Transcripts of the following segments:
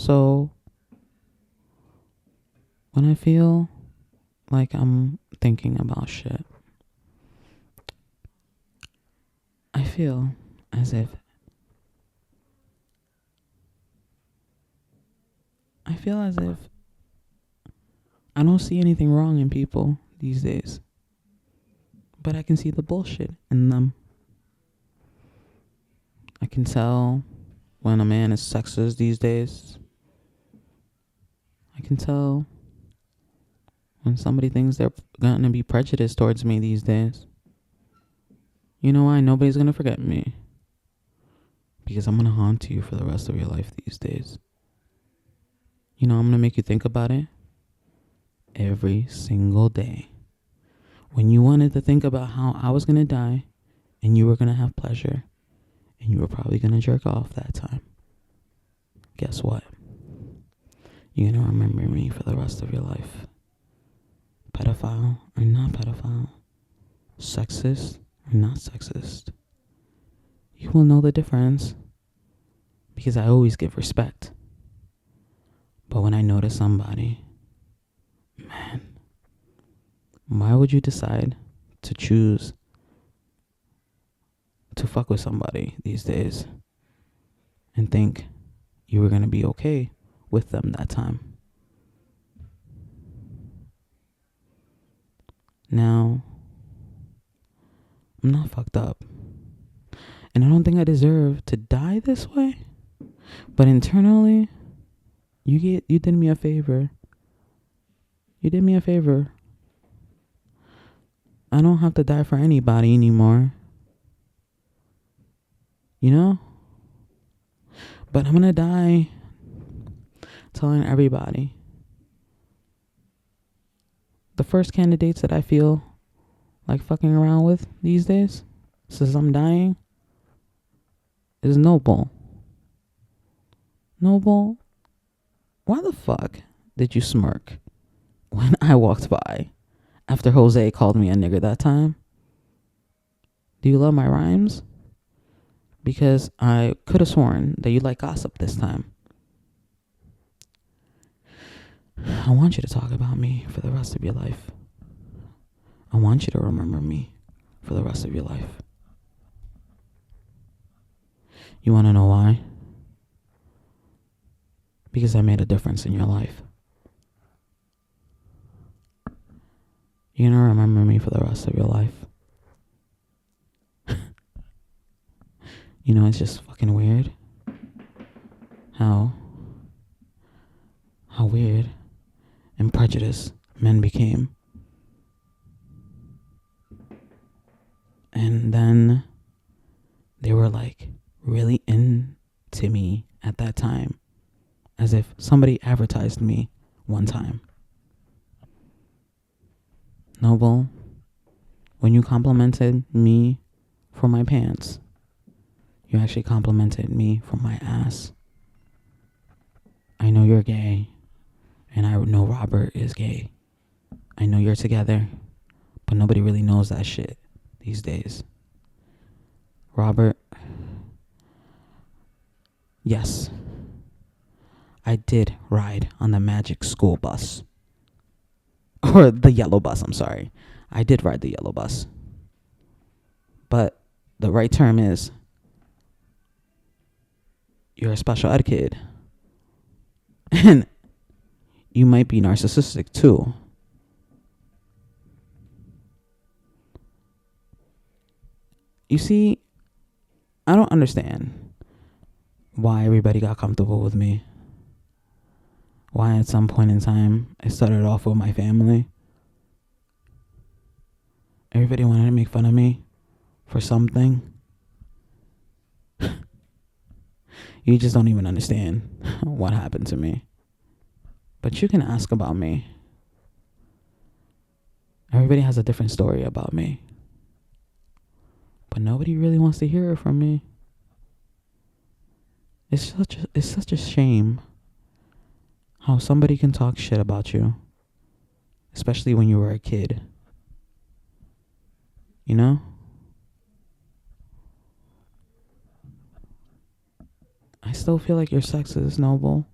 So when I feel like I'm thinking about shit, I feel as if I don't see anything wrong in people these days, but I can see the bullshit in them. I can tell when a man is sexist these days. I can tell when somebody thinks they're gonna be prejudiced towards me these days. You know why? Nobody's gonna forget me. Because I'm gonna haunt you for the rest of your life these days. You know, I'm gonna make you think about it every single day. When you wanted to think about how I was gonna die and you were gonna have pleasure and you were probably gonna jerk off that time, guess what? You're gonna remember me for the rest of your life. Pedophile or not pedophile, sexist or not sexist, you will know the difference because I always give respect. But when I notice somebody, man, why would you decide to choose to fuck with somebody these days and think you were going to be okay with them that time? Now, I'm not fucked up. And I don't think I deserve to die this way. But internally, you did me a favor. You did me a favor. I don't have to die for anybody anymore. You know? But I'm gonna die telling everybody. The first candidates that I feel like fucking around with these days, since I'm dying, is Noble. Noble, why the fuck did you smirk when I walked by after Jose called me a nigger that time? Do you love my rhymes? Because I could have sworn that you like gossip this time. I want you to talk about me for the rest of your life. I want you to remember me for the rest of your life. You want to know why? Because I made a difference in your life. You're going to remember me for the rest of your life. You know, it's just fucking weird how weird and prejudiced men became. And then they were like really into me at that time, as if somebody advertised me one time. Noble, when you complimented me for my pants, you actually complimented me for my ass. I know you're gay, and I know Robert is gay. I know you're together, but nobody really knows that shit these days. Robert, yes, I did ride on the Magic School Bus. Or the yellow bus, I'm sorry. I did ride the yellow bus. But the right term is, you're a special ed kid. And you might be narcissistic too. You see, I don't understand why everybody got comfortable with me. Why at some point in time I started off with my family. Everybody wanted to make fun of me for something. You just don't even understand what happened to me. But you can ask about me. Everybody has a different story about me. But nobody really wants to hear it from me. It's such a shame how somebody can talk shit about you, especially when you were a kid. You know? I still feel like you're sexist, Noble.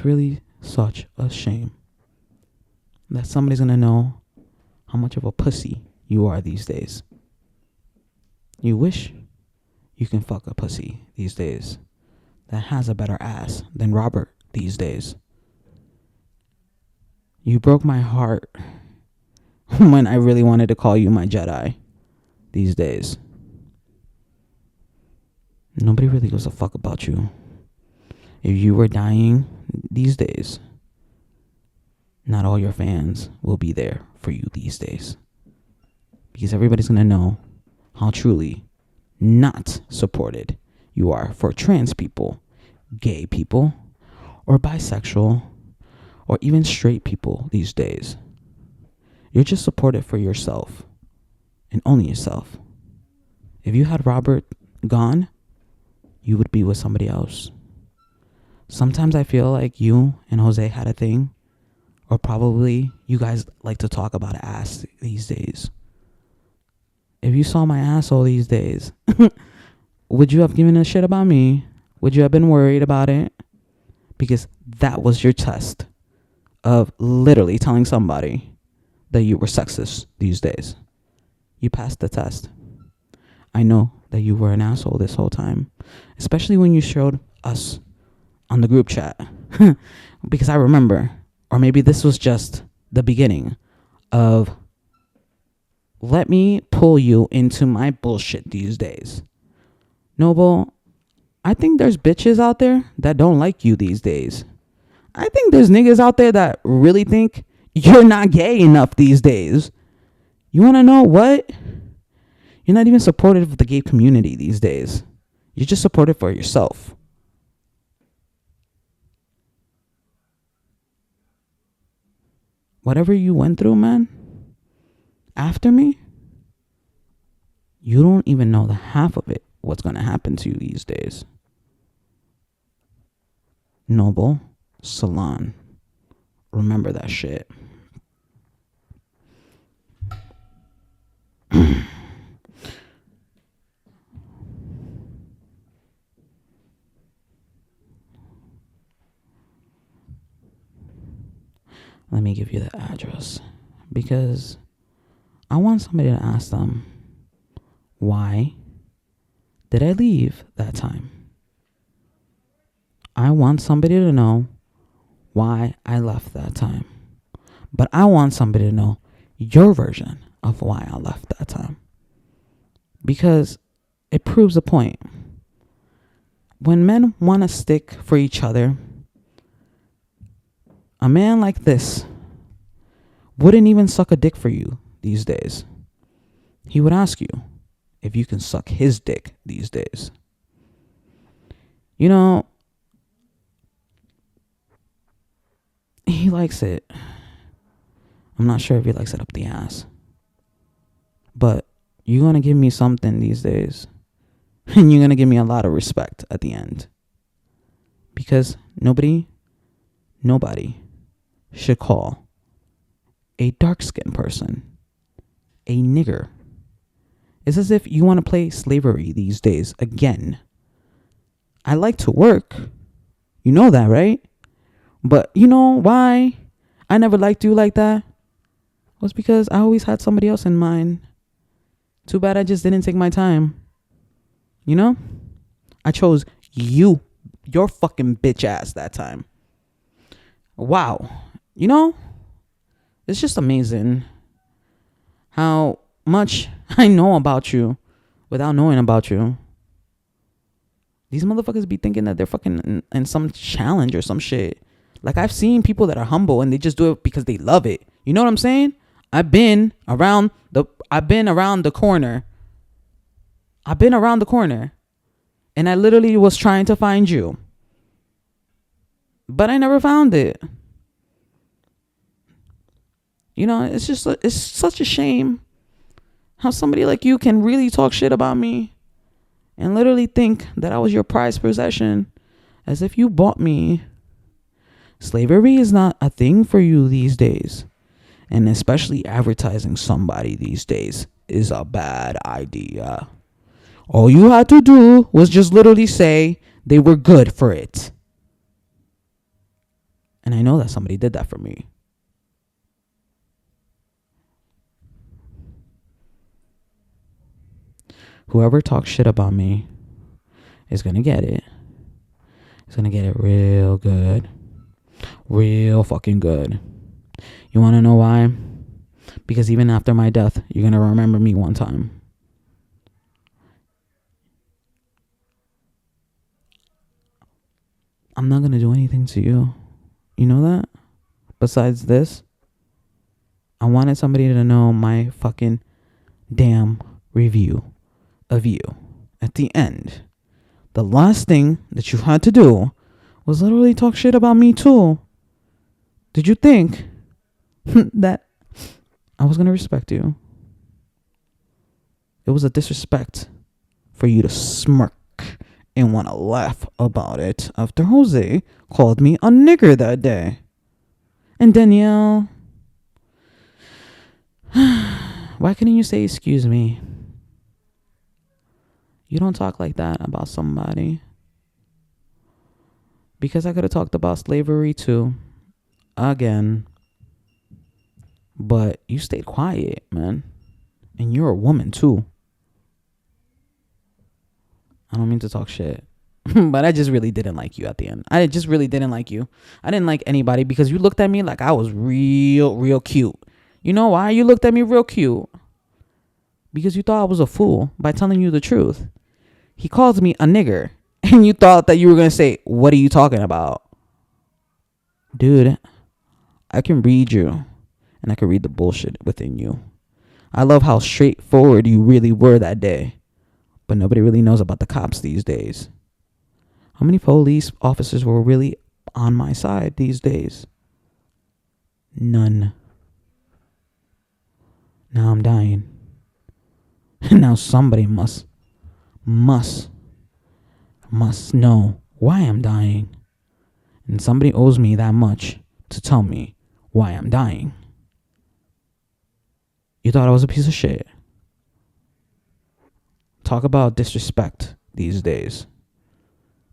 It's really such a shame that somebody's gonna know how much of a pussy you are these days. You wish you can fuck a pussy these days that has a better ass than Robert these days. You broke my heart when I really wanted to call you my Jedi these days. Nobody really gives a fuck about you. If you were dying these days, not all your fans will be there for you these days. Because everybody's going to know how truly not supported you are for trans people, gay people, or bisexual, or even straight people these days. You're just supported for yourself and only yourself. If you had Robert gone, you would be with somebody else. Sometimes I feel like you and Jose had a thing, or probably you guys like to talk about ass these days. If you saw my asshole these days, would you have given a shit about me? Would you have been worried about it? Because that was your test of literally telling somebody that you were sexist these days. You passed the test. I know that you were an asshole this whole time, especially when you showed us on the group chat. Because I remember, or maybe this was just the beginning of, let me pull you into my bullshit these days. Noble, I think there's bitches out there that don't like you these days. I think there's niggas out there that really think you're not gay enough these days. You want to know what? You're not even supportive of the gay community these days. You're just supportive for yourself. Whatever you went through, man, after me, you don't even know the half of it, what's going to happen to you these days. Noble Salon. Remember that shit. Let me give you the address, because I want somebody to ask them, why did I leave that time? I want somebody to know why I left that time. But I want somebody to know your version of why I left that time. Because it proves a point. When men want to stick for each other, a man like this wouldn't even suck a dick for you these days. He would ask you if you can suck his dick these days. You know, he likes it. I'm not sure if he likes it up the ass. But you're going to give me something these days. And you're going to give me a lot of respect at the end. Because nobody should call a dark-skinned person a nigger. It's as if you want to play slavery these days again. I like to work. You know that, right? But you know why I never liked you like that? Was because I always had somebody else in mind. Too bad I just didn't take my time. You know? I chose you, your fucking bitch ass that time. Wow. You know? It's just amazing how much I know about you without knowing about you. These motherfuckers be thinking that they're fucking in some challenge or some shit. Like, I've seen people that are humble and they just do it because they love it. You know what I'm saying? I've been around the corner. And I literally was trying to find you. But I never found it. You know, it's such a shame how somebody like you can really talk shit about me and literally think that I was your prized possession, as if you bought me. Slavery is not a thing for you these days. And especially advertising somebody these days is a bad idea. All you had to do was just literally say they were good for it. And I know that somebody did that for me. Whoever talks shit about me is going to get it. It's going to get it real good. Real fucking good. You want to know why? Because even after my death, you're going to remember me one time. I'm not going to do anything to you. You know that? Besides this, I wanted somebody to know my fucking damn review of you. At the end, the last thing that you had to do was literally talk shit about me too. Did you think that I was going to respect you? It was a disrespect for you to smirk and want to laugh about it after Jose called me a nigger that day. And Danielle, why couldn't you say excuse me? You don't talk like that about somebody. Because I could have talked about slavery too. Again. But you stayed quiet, man. And you're a woman too. I don't mean to talk shit. But I just really didn't like you at the end. I just really didn't like you. I didn't like anybody because you looked at me like I was real cute. You know why you looked at me real cute? Because you thought I was a fool by telling you the truth. He called me a nigger. And you thought that you were going to say, what are you talking about? Dude, I can read you. And I can read the bullshit within you. I love how straightforward you really were that day. But nobody really knows about the cops these days. How many police officers were really on my side these days? None. Now I'm dying. And now somebody must know why I'm dying. And somebody owes me that much to tell me why I'm dying. You thought I was a piece of shit. Talk about disrespect these days.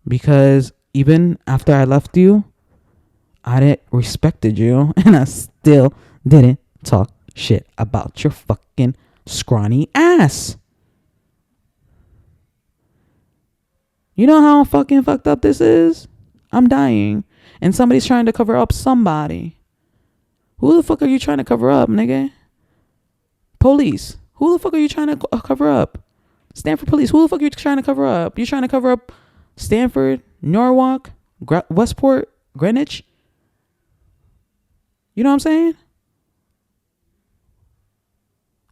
Because even after I left you, I didn't respected you. And I still didn't talk shit about your fucking scrawny ass. You know how fucking fucked up this is? I'm dying. And somebody's trying to cover up somebody. Who the fuck are you trying to cover up, nigga? Police. Who the fuck are you trying to cover up? Stanford police. Who the fuck are you trying to cover up? You trying to cover up Stanford, Norwalk, Westport, Greenwich? You know what I'm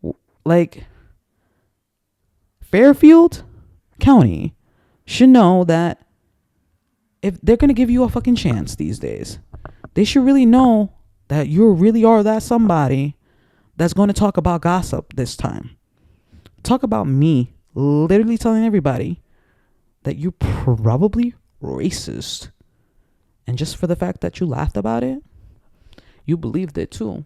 saying? Like, Fairfield County should know that if they're going to give you a fucking chance these days, they should really know that you really are that somebody that's going to talk about gossip this time. Talk about me literally telling everybody that you're probably racist. And just for the fact that you laughed about it, you believed it too.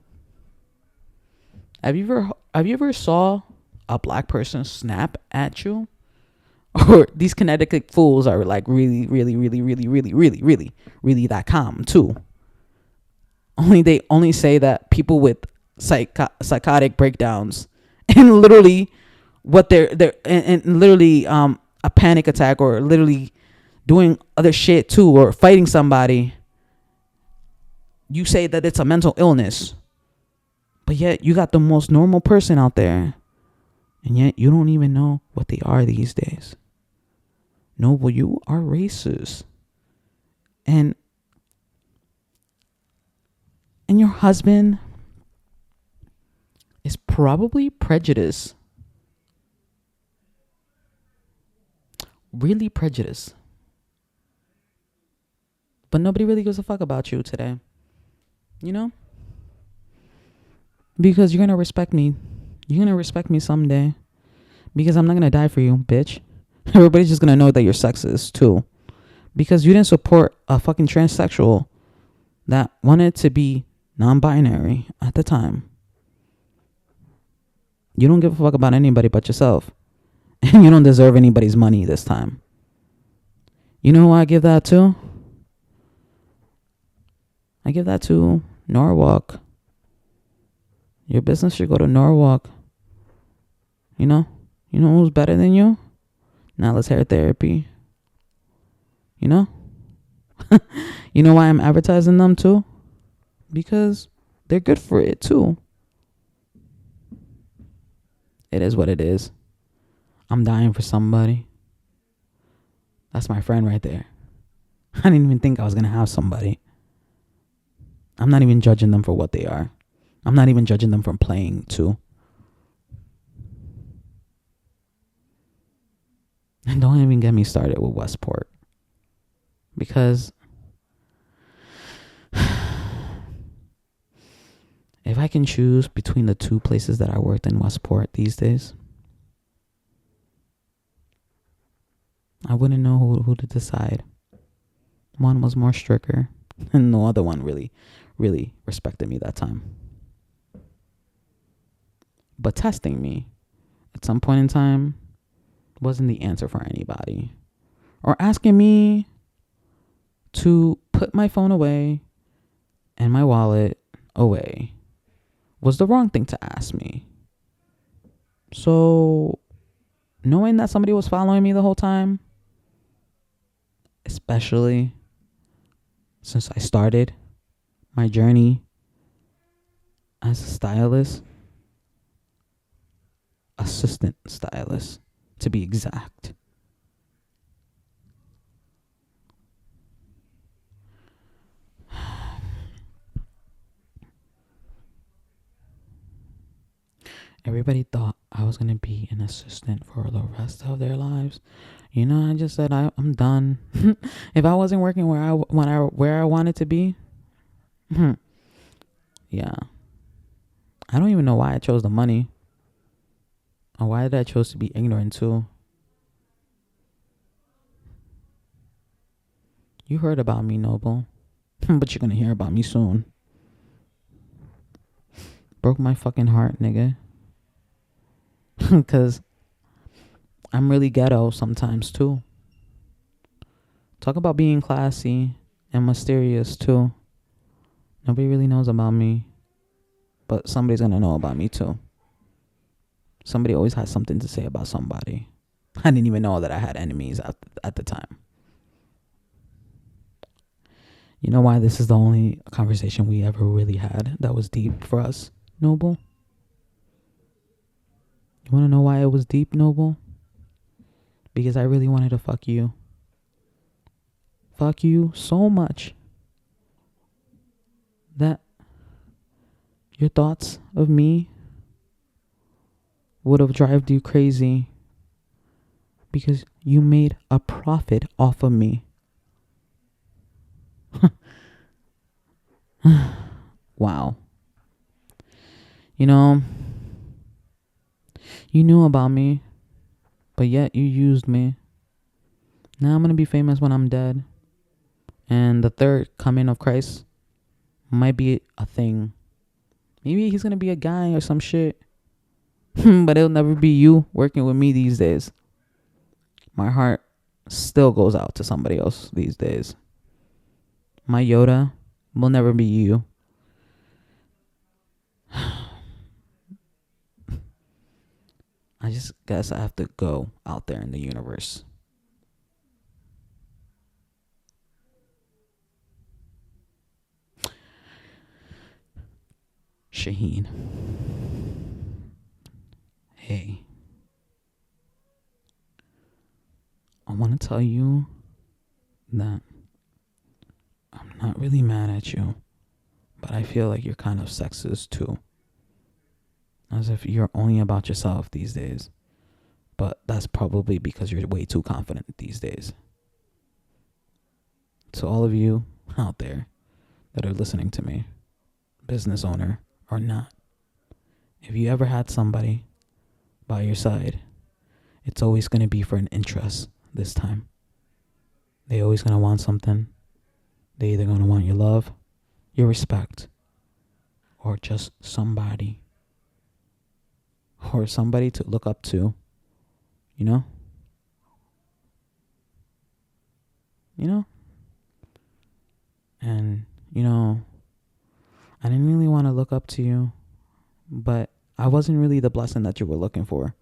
Have you ever saw a black person snap at you? Or these Connecticut fools are like really that calm too. They only say that people with psychotic breakdowns and literally what they're and literally a panic attack or literally doing other shit too or fighting somebody. You say that it's a mental illness, but yet you got the most normal person out there, and yet you don't even know what they are these days. No, well, you are racist. And your husband is probably prejudiced. Really prejudiced. But nobody really gives a fuck about you today. You know? Because you're going to respect me. You're going to respect me someday. Because I'm not going to die for you, bitch. Everybody's just going to know that you're sexist too. Because you didn't support a fucking transsexual that wanted to be non-binary at the time. You don't give a fuck about anybody but yourself. And you don't deserve anybody's money this time. You know who I give that to? I give that to Norwalk. Your business should go to Norwalk. You know? You know who's better than you? Nala's Hair Therapy. You know? You know why I'm advertising them too? Because they're good for it too. It is what it is. I'm dying for somebody. That's my friend right there. I didn't even think I was going to have somebody. I'm not even judging them for what they are. I'm not even judging them from playing too. And don't even get me started with Westport. Because if I can choose between the two places that I worked in Westport these days, I wouldn't know who to decide. One was more stricter, and the other one really, really respected me that time. But testing me at some point in time wasn't the answer for anybody. Or asking me to put my phone away and my wallet away was the wrong thing to ask me. So, knowing that somebody was following me the whole time, especially since I started my journey as a stylist, assistant stylist to be exact. Everybody thought I was going to be an assistant for the rest of their lives. You know, I just said I'm done. If I wasn't working where I wanted to be, yeah. I don't even know why I chose the money. Or why did I chose to be ignorant too? You heard about me, Noble. But you're going to hear about me soon. Broke my fucking heart, nigga. Because I'm really ghetto sometimes too. Talk about being classy and mysterious too. Nobody really knows about me. But somebody's going to know about me too. Somebody always has something to say about somebody. I didn't even know that I had enemies at the time. You know why this is the only conversation we ever really had that was deep for us, Noble? You want to know why it was deep, Noble? Because I really wanted to fuck you. Fuck you so much that your thoughts of me would have driven you crazy because you made a profit off of me. Wow. You know, you knew about me, but yet you used me. Now I'm going to be famous when I'm dead. And the third coming of Christ might be a thing. Maybe he's going to be a guy or some shit. But it'll never be you working with me these days. My heart still goes out to somebody else these days. My Yoda will never be you. I just guess I have to go out there in the universe. Shaheen. Hey. I want to tell you that I'm not really mad at you, but I feel like you're kind of sexist too. As if you're only about yourself these days. But that's probably because you're way too confident these days. To all of you out there that are listening to me, business owner or not, if you ever had somebody by your side, it's always going to be for an interest this time. They always going to want something. They either going to want your love, your respect, or just somebody. Or somebody to look up to. You know? You know? And, you know, I didn't really want to look up to you, but I wasn't really the blessing that you were looking for,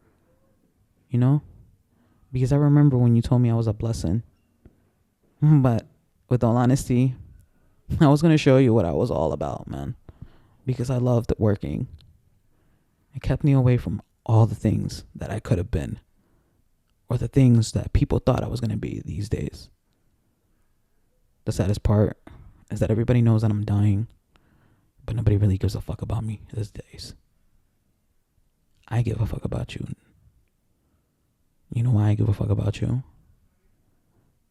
you know? Because I remember when you told me I was a blessing. But with all honesty, I was going to show you what I was all about, man. Because I loved working. It kept me away from all the things that I could have been, or the things that people thought I was going to be these days. The saddest part is that everybody knows that I'm dying, but nobody really gives a fuck about me these days. I give a fuck about you. You know why I give a fuck about you?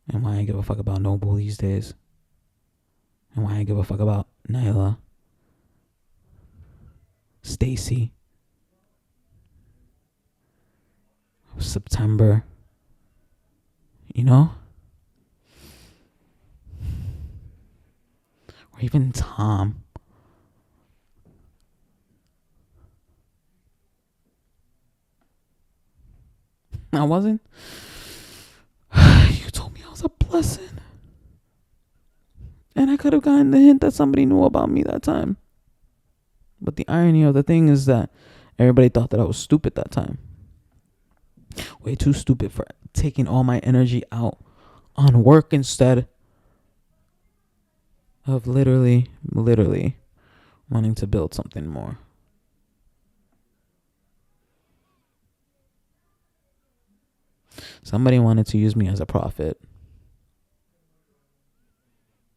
And why I give a fuck about Noble these days? And why I give a fuck about Nyla, Stacy, September, you know? Or even Tom. I wasn't. You told me I was a blessing. And I could have gotten the hint that somebody knew about me that time. But the irony of the thing is that everybody thought that I was stupid that time. Way too stupid for taking all my energy out on work instead of literally wanting to build something more. Somebody wanted to use me as a prophet.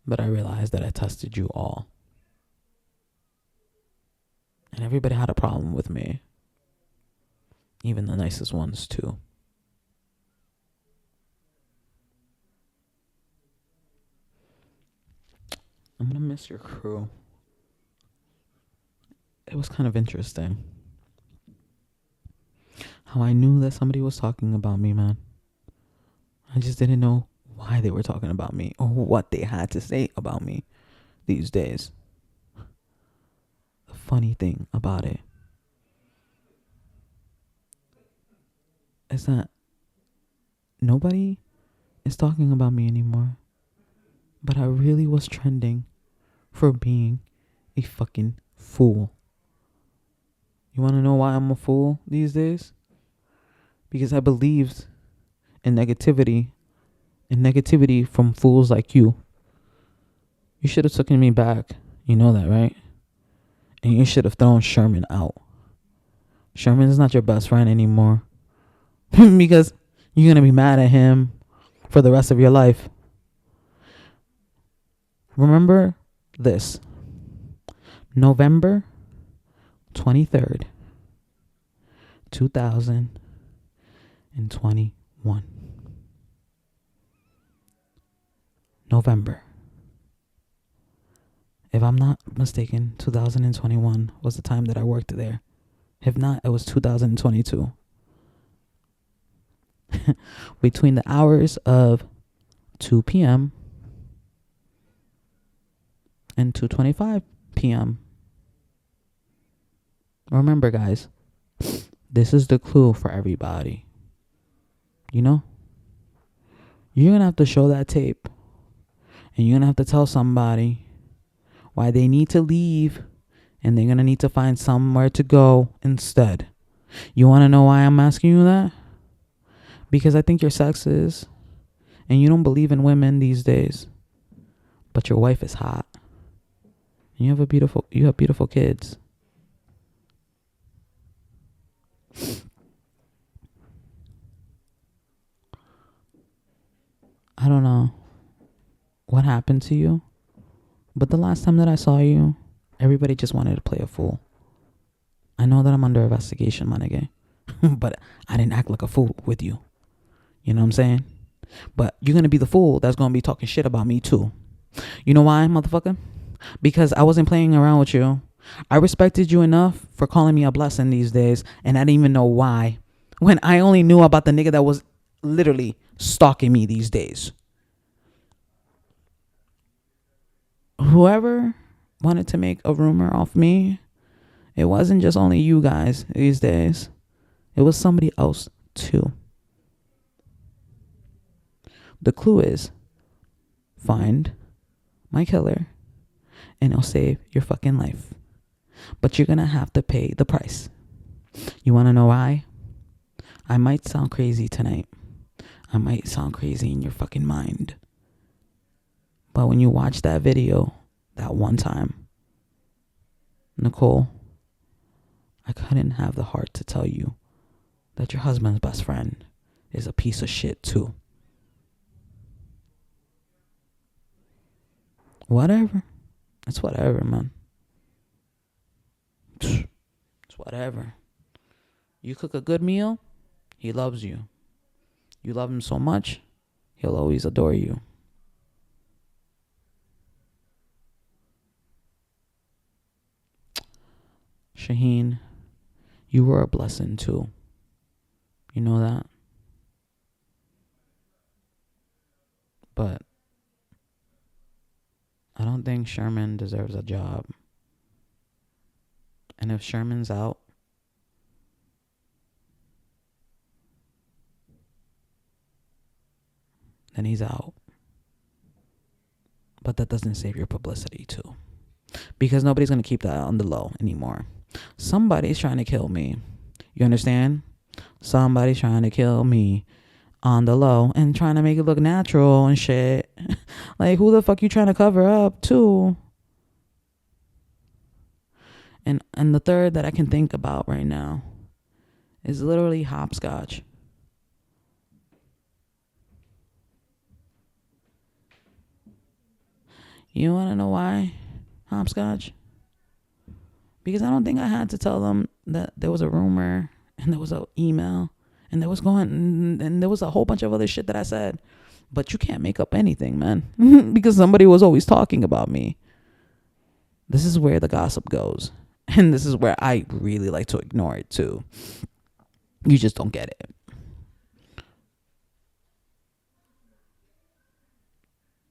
But I realized that I tested you all. And everybody had a problem with me. Even the nicest ones too. I'm gonna miss your crew. It was kind of interesting how I knew that somebody was talking about me, man. I just didn't know why they were talking about me or what they had to say about me these days. The funny thing about it is that nobody is talking about me anymore. But I really was trending for being a fucking fool. You want to know why I'm a fool these days? Because I believed in negativity from fools like you. You should have taken me back. You know that, right? And you should have thrown Sherman out. Sherman is not your best friend anymore. Because you're going to be mad at him for the rest of your life. Remember this. November 23rd, 2021. November. If I'm not mistaken, 2021 was the time that I worked there. If not, it was 2022. Between the hours of 2 p.m. and 2:25 p.m. Remember, guys, this is the clue for everybody. You know? You're going to have to show that tape. And you're going to have to tell somebody why they need to leave. And they're going to need to find somewhere to go instead. You want to know why I'm asking you that? Because I think you're sexist. And you don't believe in women these days. But your wife is hot. And you have beautiful kids. I don't know what happened to you, but the last time that I saw you, everybody just wanted to play a fool. I know that I'm under investigation, my nigga, but I didn't act like a fool with you. You know what I'm saying? But you're going to be the fool that's going to be talking shit about me too. You know why, motherfucker? Because I wasn't playing around with you. I respected you enough for calling me a blessing these days, and I didn't even know why. When I only knew about the nigga that was literally stalking me these days. Whoever wanted to make a rumor off me, it wasn't just only you guys these days. It was somebody else too. The clue is find my killer and it'll save your fucking life. But you're gonna have to pay the price. You wanna know why? I might sound crazy tonight. I might sound crazy in your fucking mind. But when you watch that video that one time, Nicole, I couldn't have the heart to tell you that your husband's best friend is a piece of shit too. Whatever. It's whatever, man. It's whatever. You cook a good meal, he loves you. You love him so much, he'll always adore you. Shaheen, you were a blessing too. You know that? But I don't think Sherman deserves a job. And if Sherman's out, then he's out. But that doesn't save your publicity too. Because nobody's going to keep that on the low anymore. Somebody's trying to kill me. You understand? Somebody's trying to kill me on the low and trying to make it look natural and shit. Like, who the fuck you trying to cover up to? And the third that I can think about right now is literally hopscotch. You want to know why hopscotch? Because I don't think I had to tell them that there was a rumor and there was an email and there was a whole bunch of other shit that I said. But you can't make up anything, man. Because somebody was always talking about me. This is where the gossip goes. And this is where I really like to ignore it too. You just don't get it.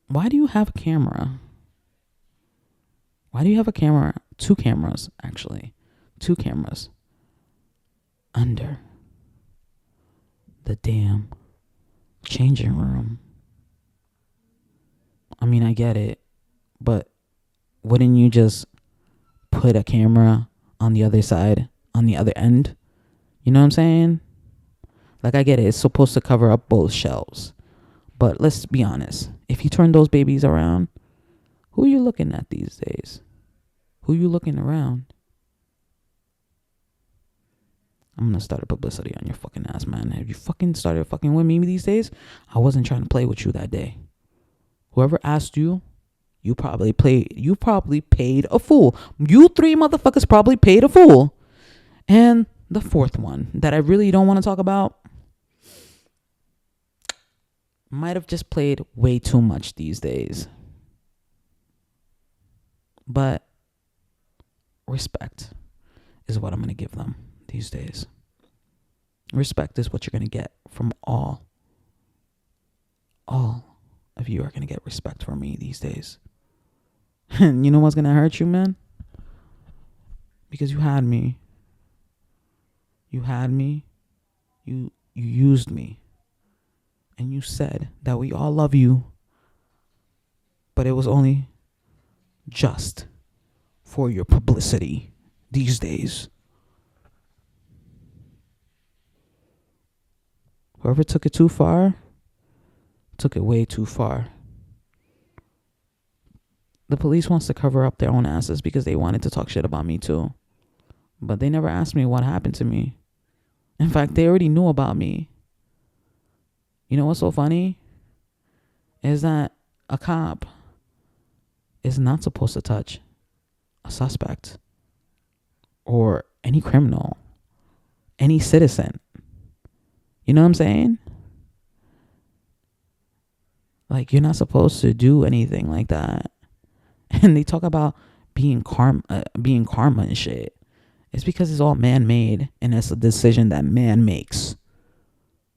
Why do you have a camera? Why do you have a camera? 2 cameras, actually. 2 cameras. Under the damn changing room. I mean, I get it. But wouldn't you just put a camera on the other side, on the other end? You know what I'm saying? Like, I get it. It's supposed to cover up both shelves. But let's be honest. If you turn those babies around, who are you looking at these days? Who you looking around? I'm gonna start a publicity on your fucking ass, man. Have you fucking started fucking with me these days? I wasn't trying to play with you that day. Whoever asked you, you probably paid a fool. You 3 motherfuckers probably paid a fool. And the 4th one that I really don't want to talk about might have just played way too much these days. But respect is what I'm going to give them these days. Respect is what you're going to get from all of you are going to get respect from me these days. And you know what's going to hurt you, man? Because you had me. You had me. You used me. And you said that we all love you. But it was only just for your publicity these days. Whoever took it too far, took it way too far. The police wants to cover up their own asses because they wanted to talk shit about me too. But they never asked me what happened to me. In fact, they already knew about me. You know what's so funny? Is that a cop is not supposed to touch a suspect or any criminal, any citizen. You know what I'm saying? Like, you're not supposed to do anything like that. And they talk about being karma and shit. It's because it's all man-made and it's a decision that man makes.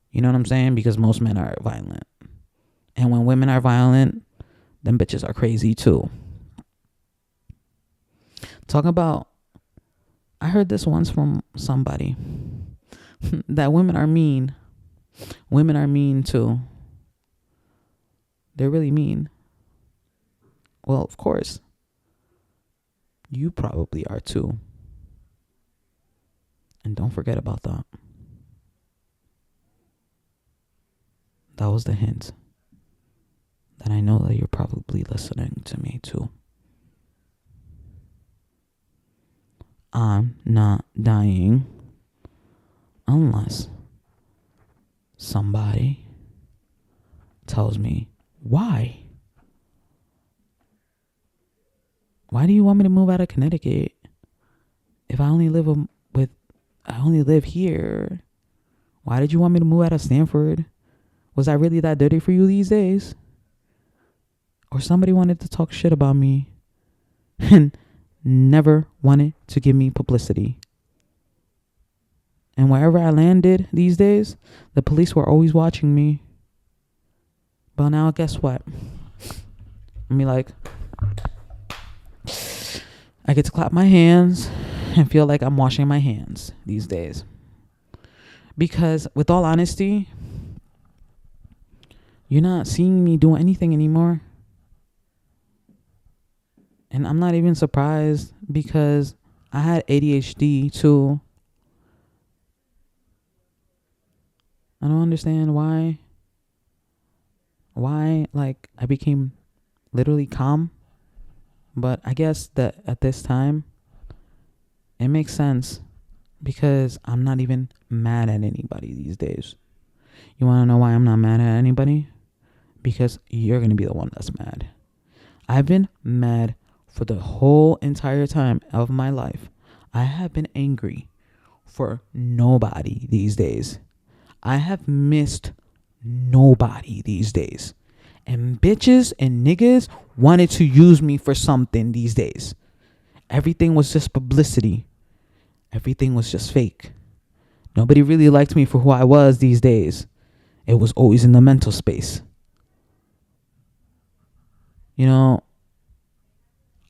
You know what I'm saying? Because most men are violent. And when women are violent, them bitches are crazy too. Talk about, I heard this once from somebody, that women are mean. Women are mean too. They're really mean. Well, of course. You probably are too. And don't forget about that. That was the hint that I know that you're probably listening to me too. I'm not dying unless somebody tells me why. Why do you want me to move out of Connecticut if I only live I only live here? Why did you want me to move out of Stanford? Was I really that dirty for you these days? Or somebody wanted to talk shit about me and never wanted to give me publicity. And wherever I landed these days, the police were always watching me. But now guess what? I get to clap my hands and feel like I'm washing my hands these days. Because with all honesty, you're not seeing me do anything anymore. And I'm not even surprised because I had ADHD too. I don't understand why I became literally calm. But I guess that at this time, it makes sense because I'm not even mad at anybody these days. You want to know why I'm not mad at anybody? Because you're going to be the one that's mad. I've been mad for the whole entire time of my life. I have been angry for nobody these days. I have missed nobody these days. And bitches and niggas wanted to use me for something these days. Everything was just publicity. Everything was just fake. Nobody really liked me for who I was these days. It was always in the mental space. You know,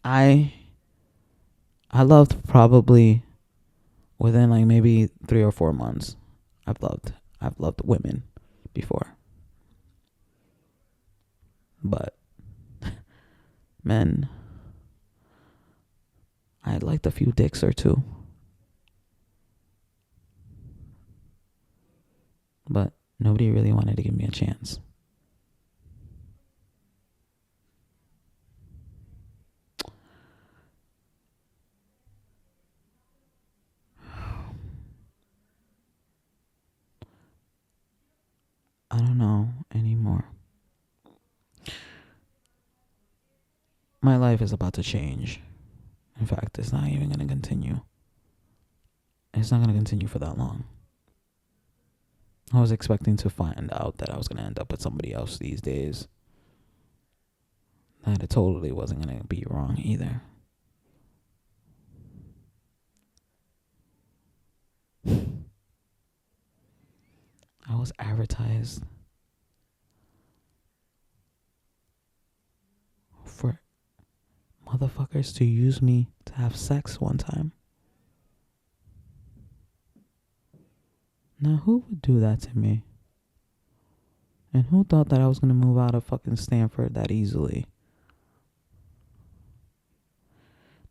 I loved probably within like maybe 3 or 4 months. I've loved women before. But men, I liked a few dicks or two. But nobody really wanted to give me a chance. I don't know anymore. My life is about to change. In fact, it's not even going to continue. It's not going to continue for that long. I was expecting to find out that I was going to end up with somebody else these days. That it totally wasn't going to be wrong either. I was advertised for motherfuckers to use me to have sex one time. Now, who would do that to me? And who thought that I was going to move out of fucking Stanford that easily?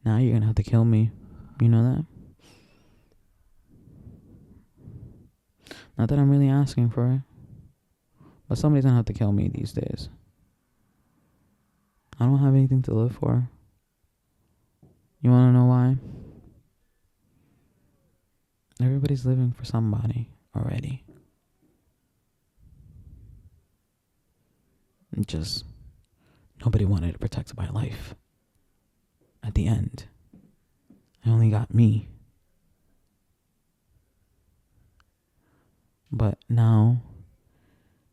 Now you're going to have to kill me. You know that? Not that I'm really asking for it. But somebody's going to have to kill me these days. I don't have anything to live for. You want to know why? Everybody's living for somebody already. And just nobody wanted to protect my life. At the end, I only got me. But now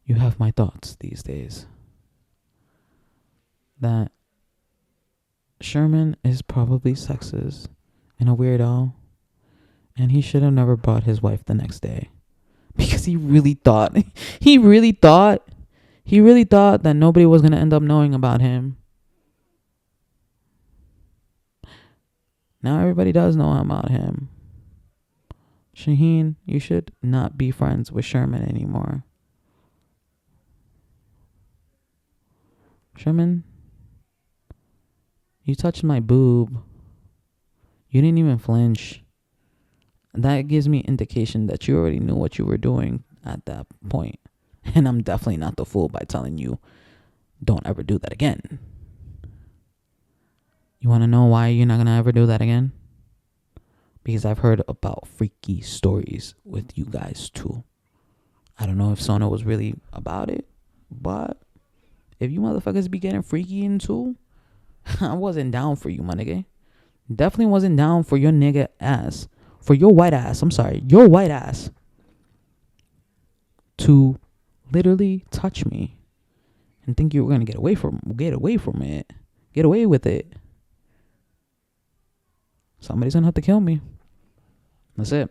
you have my thoughts these days. That Sherman is probably sexist and a weirdo. And he should have never brought his wife the next day. Because he really thought that nobody was going to end up knowing about him. Now everybody does know about him. Shaheen, you should not be friends with Sherman anymore. Sherman, you touched my boob. You didn't even flinch. That gives me indication that you already knew what you were doing at that point. And I'm definitely not the fool by telling you, don't ever do that again. You want to know why you're not going to ever do that again? Because I've heard about freaky stories with you guys too. I don't know if Sona was really about it, but if you motherfuckers be getting freaky into, I wasn't down for you, my nigga. Definitely wasn't down for your nigga ass. For your white ass, I'm sorry, your white ass to literally touch me and think you were gonna get away with it. Somebody's gonna have to kill me. That's it.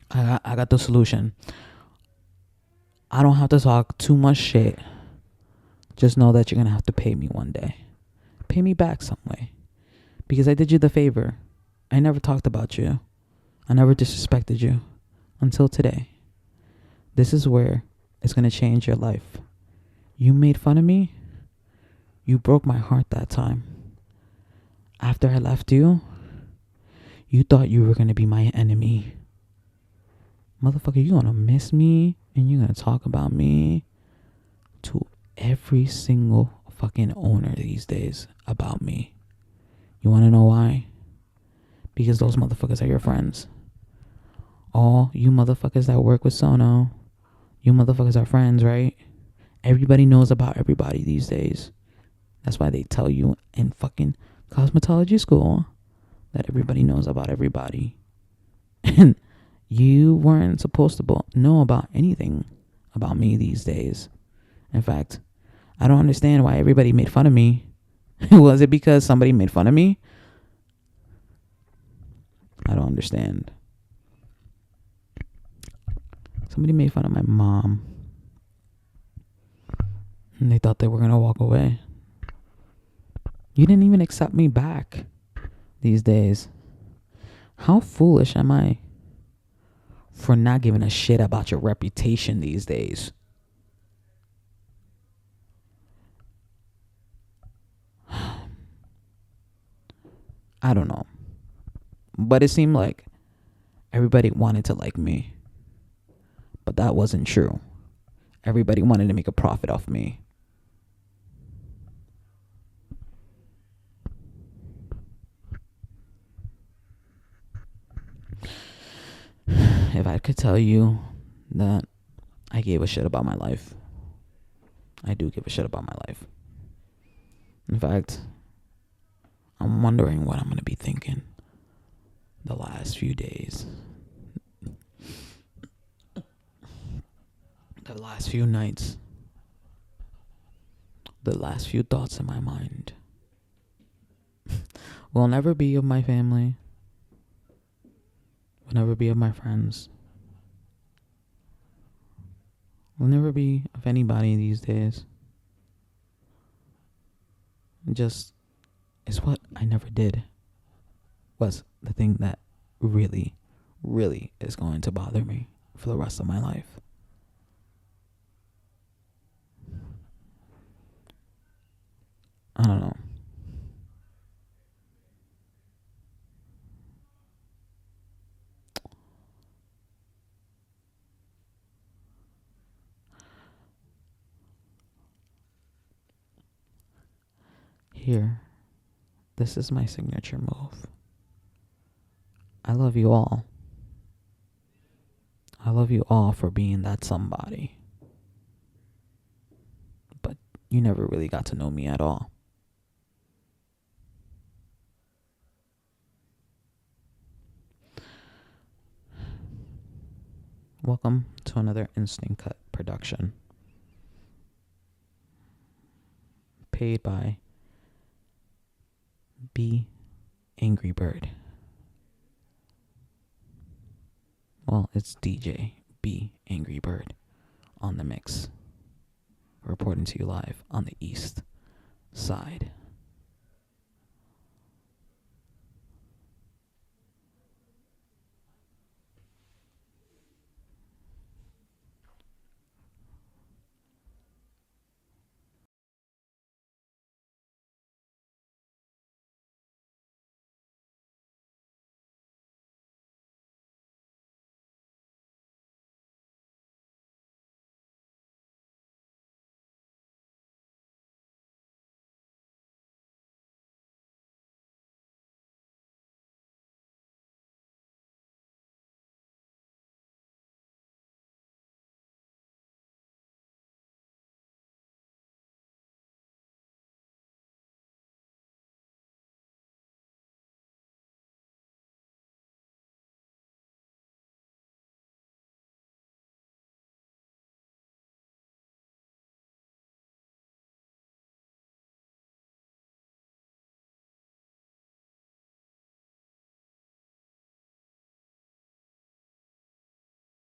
I got the solution. I don't have to talk too much shit. Just know that you're gonna have to pay me one day. Pay me back some way. Because I did you the favor. I never talked about you. I never disrespected you. Until today. This is where it's gonna change your life. You made fun of me. You broke my heart that time. After I left you, you thought you were gonna be my enemy. Motherfucker, you gonna miss me and you're gonna talk about me to every single fucking owner these days about me. You wanna know why? Because those motherfuckers are your friends. All you motherfuckers that work with Sono, you motherfuckers are friends, right? Everybody knows about everybody these days. That's why they tell you in fucking cosmetology school that everybody knows about everybody. And you weren't supposed to know about anything about me these days. In fact, I don't understand why everybody made fun of me. Was it because somebody made fun of me? I don't understand. Somebody made fun of my mom. And they thought they were going to walk away. You didn't even accept me back these days. How foolish am I for not giving a shit about your reputation these days? I don't know. But it seemed like everybody wanted to like me. But that wasn't true. Everybody wanted to make a profit off me. If I could tell you that I gave a shit about my life, I do give a shit about my life. In fact, I'm wondering what I'm going to be thinking the last few days. The last few nights. The last few thoughts in my mind. Will never be of my family. Will never be of my friends. Will never be of anybody these days. Just is what I never did. Was the thing that really, really is going to bother me for the rest of my life. I don't know. Here, this is my signature move. I love you all. I love you all for being that somebody. But you never really got to know me at all. Welcome to another Instant Cut production. Paid by B. Angry Bird. Well, it's DJ B. Angry Bird on the mix. Reporting to you live on the east side.